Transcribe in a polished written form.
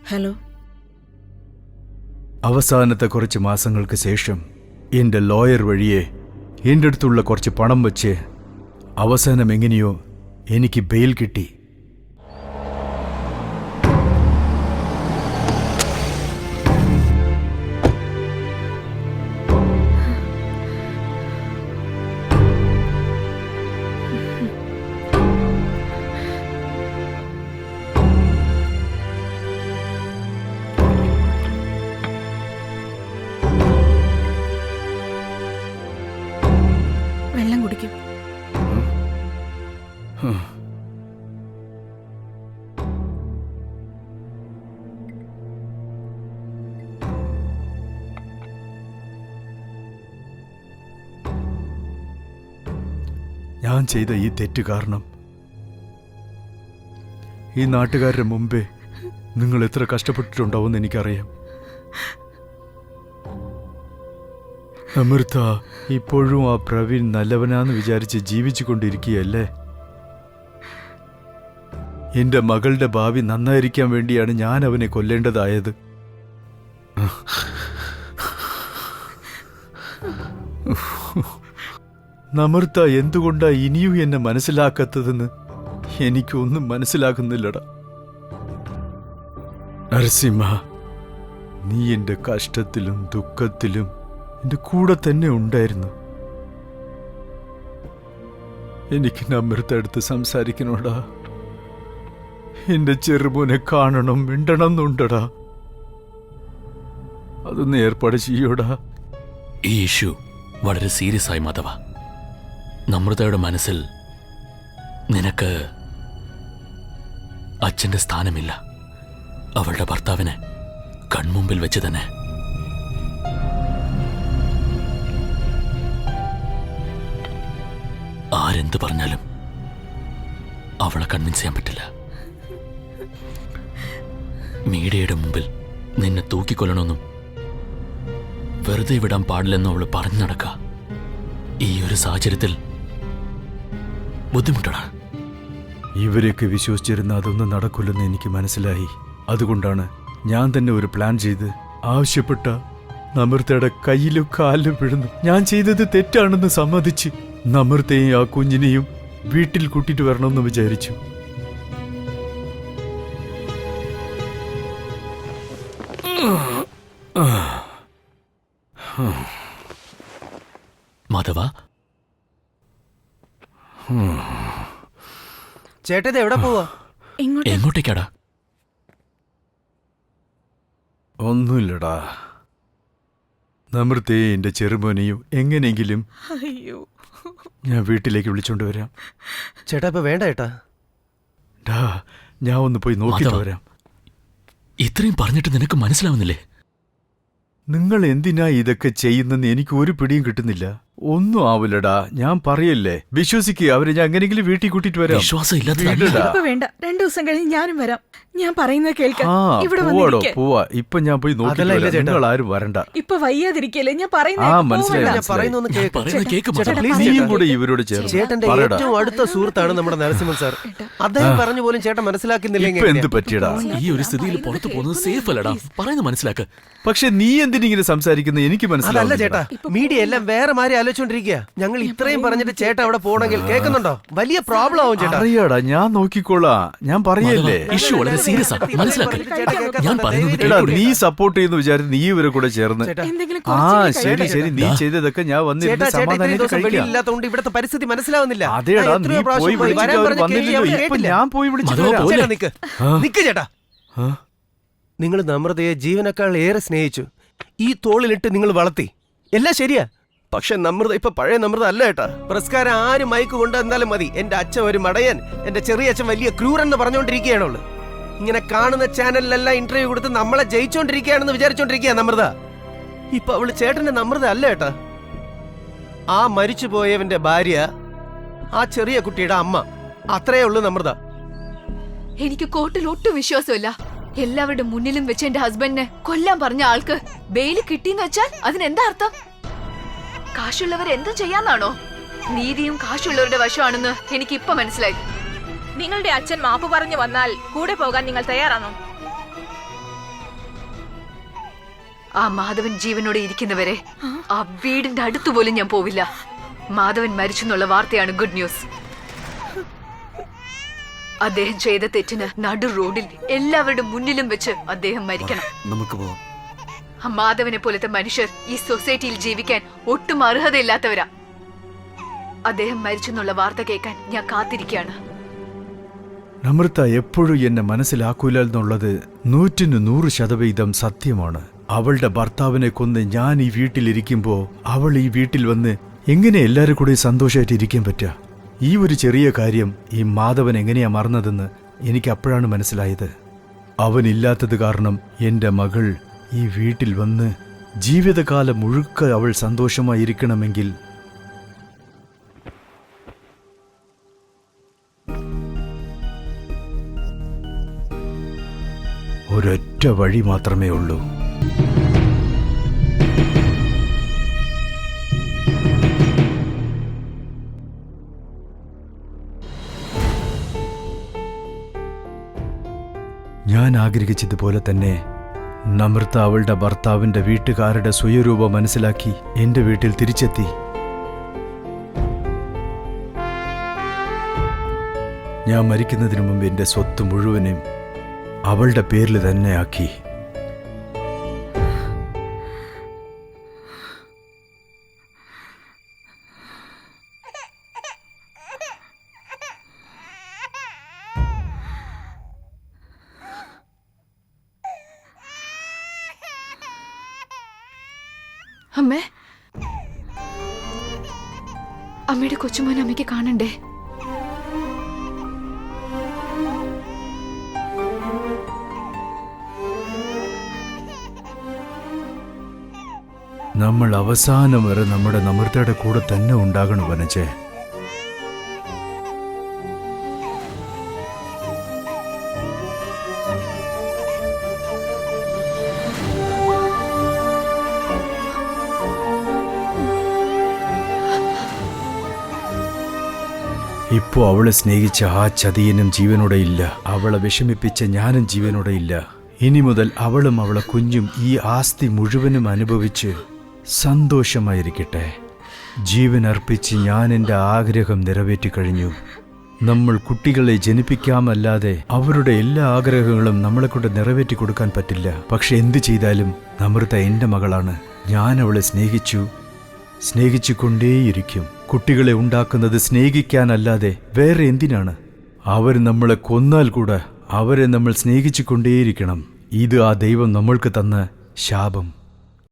Hello. അവസാനത്തെ കുറച്ച് മാസങ്ങൾക്ക് ശേഷം എൻ്റെ ലോയർ വഴിയെ എൻ്റെ അടുത്തുള്ള കുറച്ച് പണം വച്ച് അവസാനം എങ്ങനെയോ എനിക്ക് ബെയിൽ കിട്ടി. വെള്ളം കുടിക്കും. ഞാൻ ചെയ്ത ഈ തെറ്റ് കാരണം ഈ നാട്ടുകാരുടെ മുമ്പേ നിങ്ങൾ എത്ര കഷ്ടപ്പെട്ടിട്ടുണ്ടാവുമെന്ന് എനിക്കറിയാം. അമൃത ഇപ്പോഴും ആ പ്രവീൺ നല്ലവനാന്ന് വിചാരിച്ച് ജീവിച്ചു കൊണ്ടിരിക്കുകയല്ലേ? എന്റെ മകളുടെ ഭാവി നന്നായിരിക്കാൻ വേണ്ടിയാണ് ഞാൻ അവനെ കൊല്ലേണ്ടതായത്. നമൃത എന്തുകൊണ്ടാ ഇനിയും എന്നെ മനസ്സിലാക്കാത്തതെന്ന് എനിക്കൊന്നും മനസ്സിലാകുന്നില്ലടാ. നരസിംഹ, നീ എന്റെ കഷ്ടത്തിലും ദുഃഖത്തിലും എന്റെ കൂടെ തന്നെ ഉണ്ടായിരുന്നു. എനിക്ക് നമൃത അടുത്ത് സംസാരിക്കണോടാ. എന്റെ ചെറുമോനെ കാണണം, മിണ്ടണം എന്നുണ്ടടാ. അതൊന്ന് ഏർപ്പാട് ചെയ്യോടാ. ഈ ഇഷ്യൂ വളരെ സീരിയസ് ആയി മാധവ. നമ്രതയുടെ മനസ്സിൽ നിനക്ക് അച്ഛന്റെ സ്ഥാനമില്ല. അവളുടെ ഭർത്താവിനെ കൺമുമ്പിൽ വെച്ച് തന്നെ. ആരെന്ത് പറഞ്ഞാലും അവളെ കൺവിൻസ് ചെയ്യാൻ പറ്റില്ല. മീഡിയയുടെ മുമ്പിൽ നിന്നെ തൂക്കിക്കൊല്ലണമെന്നും വെറുതെ വിടാൻ പാടില്ലെന്നും അവള് പറഞ്ഞു നടക്ക. ഈ ഒരു സാഹചര്യത്തിൽ ബുദ്ധിമുട്ടാണ്. ഇവരെയൊക്കെ വിശ്വസിച്ചിരുന്ന അതൊന്നും നടക്കില്ലെന്ന് എനിക്ക് മനസ്സിലായി. അതുകൊണ്ടാണ് ഞാൻ തന്നെ ഒരു പ്ലാൻ ചെയ്ത് ആവശ്യപ്പെട്ട നമൃതയുടെ കയ്യിലും കാലിലും വീഴുന്നു. ഞാൻ ചെയ്തത് തെറ്റാണെന്ന് സമ്മതിച്ച് നമൃതയും ആ കുഞ്ഞിനെയും വീട്ടിൽ കൂട്ടിട്ട് വരണമെന്ന് വിചാരിച്ചു. മാധവ, ചേട്ടത് എവിടെ പോവാ? എങ്ങോട്ടേക്കാടാ? ഒന്നുമില്ലടാ. നമൃതയെ എന്റെ ചെറുമോനെയും എങ്ങനെയെങ്കിലും ഞാൻ വീട്ടിലേക്ക് വിളിച്ചോണ്ട് വരാം. ചേട്ടാ ഇപ്പൊ വേണ്ട ചേട്ടാ. ഡാ, ഞാൻ ഒന്ന് പോയി നോക്കിട്ട് വരാം. ഇത്രയും പറഞ്ഞിട്ട് നിനക്ക് മനസ്സിലാവുന്നില്ലേ? നിങ്ങൾ എന്തിനാ ഇതൊക്കെ ചെയ്യുന്നെന്ന് എനിക്ക് ഒരു പിടിയും കിട്ടുന്നില്ല. ഒന്നും ആവില്ലടാ, ഞാൻ പറയല്ലേ. വിശ്വസിക്കുക, അവരെ ഞാൻ എങ്ങനെയെങ്കിലും വീട്ടിൽ കൂട്ടിട്ട് വരാം. വിശ്വാസം ഇപ്പൊ വേണ്ട, 2 ദിവസം കഴിഞ്ഞ് ഞാനും വരാം. ഞാൻ പറയുന്നത് കേൾക്കാം. പോവാടോ, പോവാ. ഇപ്പൊ ഞാൻ പോയി നോക്കില്ല. നിങ്ങൾ ആരും വരണ്ട. ഇപ്പൊ വയ്യാതിരിക്കല്ലേ? ഞാൻ നീയും കൂടെ ഇവരോട് ചേട്ടന്റെ ഏറ്റവും അടുത്ത സുഹൃത്താണ് നമ്മുടെ നരസിംഹൻ സാർ. അദ്ദേഹം പറഞ്ഞു പോലും ചേട്ടൻ മനസ്സിലാക്കുന്നില്ല. ഇപ്പൊ എന്ത് പറ്റിയടാ? ഈ ഒരു സ്ഥിതിയിൽ പുറത്തു പോകുന്നത് സേഫ് അല്ലടാ. പറയുന്നത് മനസ്സിലാക്ക. പക്ഷെ നീ എന്തിനിങ്ങനെ സംസാരിക്കുന്നത് എനിക്ക് മനസ്സിലാവില്ല. ചേട്ടാ, മീഡിയ എല്ലാം വേറെ മാറി ആലോചിച്ചോണ്ടിരിക്കുക. ഞങ്ങൾ ഇത്രയും പറഞ്ഞിട്ട് ചേട്ടാ അവിടെ പോണെങ്കിൽ കേൾക്കുന്നുണ്ടോ? വലിയ പ്രോബ്ലം ആവും ചേട്ടാ. അറിയാടാ, ഞാൻ നോക്കിക്കോളാം. ഞാൻ പറയല്ലേ, ഇഷ്യൂ വളരെ സീരിയസ് ആണ്. മനസ്സിലാക്ക. ഞാൻ പറയുന്നത് നീ സപ്പോർട്ട് ചെയ്യുന്ന വിചാരിച്ച് നീ ഇവരെ കൂടെ ചേർന്ന്. ശരി ശരി, നീ ചെയ്തതൊക്കെ ഞാൻ വന്നിട്ട് സമാധാനം ഇവിടുത്തെ പരിസ്ഥിതി മനസ്സിലാവുന്നില്ല. അതേടാ, നീ പോയി വന്നില്ലല്ലോ. ഇപ്പൊ ഞാൻ പോയി നിക്ക് ചേട്ടാ. നിങ്ങൾ നമ്രതയെ ജീവനേക്കാൾ ഏറെ സ്നേഹിച്ചു. ഈ തോളിലിട്ട് നിങ്ങൾ വളർത്തി. എല്ലാം ശരിയാ. പക്ഷെ നമ്രത ഇപ്പൊ പഴയ നമ്രത അല്ല ചേട്ടാ. പുരസ്കാരം ആര് മൈക്ക് കൊണ്ടുവന്നാലും മതി, എന്റെ അച്ഛൻ ഒരു മടയൻ, എന്റെ ചെറിയ അച്ഛൻ വലിയ ക്രൂരൻ എന്ന് പറഞ്ഞുകൊണ്ടിരിക്കുകയാണുള്ളു. ഇങ്ങനെ കാണുന്ന ചാനലിലെല്ലാം ഇന്റർവ്യൂ കൊടുത്ത് നമ്മളെ ജയിച്ചോണ്ടിരിക്കുകയാണെന്ന് വിചാരിച്ചോണ്ടിരിക്കുക നമ്രത. ഇപ്പൊ അവള് ചേട്ടന്റെ നമ്രത അല്ല ചേട്ടാ. ആ മരിച്ചുപോയവന്റെ ഭാര്യ, ആ ചെറിയ കുട്ടിയുടെ അമ്മ, അത്രയേ ഉള്ളൂ നമ്രത. എനിക്ക് കോർട്ടിൽ ഒട്ടും വിശ്വാസമില്ല. എല്ലാവരുടെ മുന്നിലും വെച്ച് എന്റെ ഹസ്ബൻഡിനെ കൊല്ലാൻ പറഞ്ഞ ആൾക്ക് ബെയില് കിട്ടിയെന്ന് വെച്ചാൽ അതിനെന്താ അർത്ഥം? കാശുള്ളവർ എന്തും ചെയ്യാന്നാണോ? നീതിയും കാശുള്ളവരുടെ വശമാണെന്ന് എനിക്ക് ഇപ്പൊ മനസ്സിലായി. നിങ്ങളുടെ അച്ഛൻ മാപ്പ് പറഞ്ഞു വന്നാൽ കൂടെ പോകാൻ നിങ്ങൾ തയ്യാറാണോ? ആ മാധവൻ ജീവനോടെ ഇരിക്കുന്നവരെ ആ വീടിന്റെ അടുത്തുപോലും ഞാൻ പോവില്ല. മാധവൻ മരിച്ചെന്നുള്ള വാർത്തയാണ് ഗുഡ് ന്യൂസ്. അദ്ദേഹം ചെയ്ത തെറ്റിന് നടു റോഡിൽ എല്ലാവരുടെ മുന്നിലും വെച്ച് അദ്ദേഹം മരിക്കണം. നമുക്ക് പോവാം. ആ മാധവനെ പോലത്തെ മനുഷ്യർ ഈ സൊസൈറ്റിയിൽ ജീവിക്കാൻ ഒട്ടും അർഹതയില്ലാത്തവരാ. അദ്ദേഹം മരിച്ചെന്നുള്ള വാർത്ത കേൾക്കാൻ ഞാൻ കാത്തിരിക്കുകയാണ്. നമ്രത എപ്പോഴും എന്നെ മനസ്സിലാക്കൂല എന്നുള്ളത് 100% സത്യമാണ്. അവളുടെ ഭർത്താവിനെ കൊന്ന് ഞാൻ ഈ വീട്ടിലിരിക്കുമ്പോൾ അവൾ ഈ വീട്ടിൽ വന്ന് എങ്ങനെ എല്ലാവരും കൂടി സന്തോഷമായിട്ട് ഇരിക്കാൻ പറ്റുക? ഈ ഒരു ചെറിയ കാര്യം ഈ മാധവൻ എങ്ങനെയാ മറന്നതെന്ന് എനിക്ക് അപ്പോഴാണ് മനസ്സിലായത്. അവനില്ലാത്തത് കാരണം എൻ്റെ മകൾ ഈ വീട്ടിൽ വന്ന് ജീവിതകാലം മുഴുക്ക അവൾ സന്തോഷമായിരിക്കണമെങ്കിൽ ഒരൊറ്റ വഴി മാത്രമേ ഉള്ളൂ. ഞാൻ ആഗ്രഹിച്ചതുപോലെ തന്നെ നമ്രത അവളുടെ ഭർത്താവിന്റെ വീട്ടുകാരുടെ സ്വയരൂപം മനസ്സിലാക്കി എന്റെ വീട്ടിൽ തിരിച്ചെത്തി. ഞാൻ മരിക്കുന്നതിന് മുമ്പ് എന്റെ സ്വത്ത് മുഴുവനും അവളുടെ പേരിൽ തന്നെ ആക്കി. അമ്മേ, അമ്മയുടെ കൊച്ചുമോൻ അമ്മയ്ക്ക് കാണണ്ടേ? നമ്മൾ അവസാനം വരെ നമ്മുടെ നമ്രതയുടെ കൂടെ തന്നെ ഉണ്ടാകണം വനജേ. ഇപ്പോ അവളെ സ്നേഹിച്ച ആ ചതിയനും ജീവനോടെ ഇല്ല. അവളെ വിഷമിപ്പിച്ച ഞാനും ജീവനോടെ ഇല്ല. ഇനി മുതൽ അവളും അവളെ കുഞ്ഞും ഈ ആസ്തി മുഴുവനും അനുഭവിച്ച് സന്തോഷമായിരിക്കട്ടെ. ജീവൻ അർപ്പിച്ച് ഞാൻ എൻ്റെ ആഗ്രഹം നിറവേറ്റിക്കഴിഞ്ഞു. നമ്മൾ കുട്ടികളെ ജനിപ്പിക്കാമല്ലാതെ അവരുടെ എല്ലാ ആഗ്രഹങ്ങളും നമ്മളെ കൊണ്ട് നിറവേറ്റി കൊടുക്കാൻ പറ്റില്ല. പക്ഷെ എന്തു ചെയ്താലും നമ്രത എൻ്റെ മകളാണ്. ഞാൻ അവളെ സ്നേഹിച്ചു കൊണ്ടേയിരിക്കും. കുട്ടികളെ ഉണ്ടാക്കുന്നത് സ്നേഹിക്കാനല്ലാതെ വേറെ എന്തിനാണ്? അവർ നമ്മളെ കൊന്നാൽ കൂടെ അവരെ നമ്മൾ സ്നേഹിച്ചു കൊണ്ടേയിരിക്കണം. ഇത് ആ ദൈവം നമ്മൾക്ക് തന്ന ശാപം.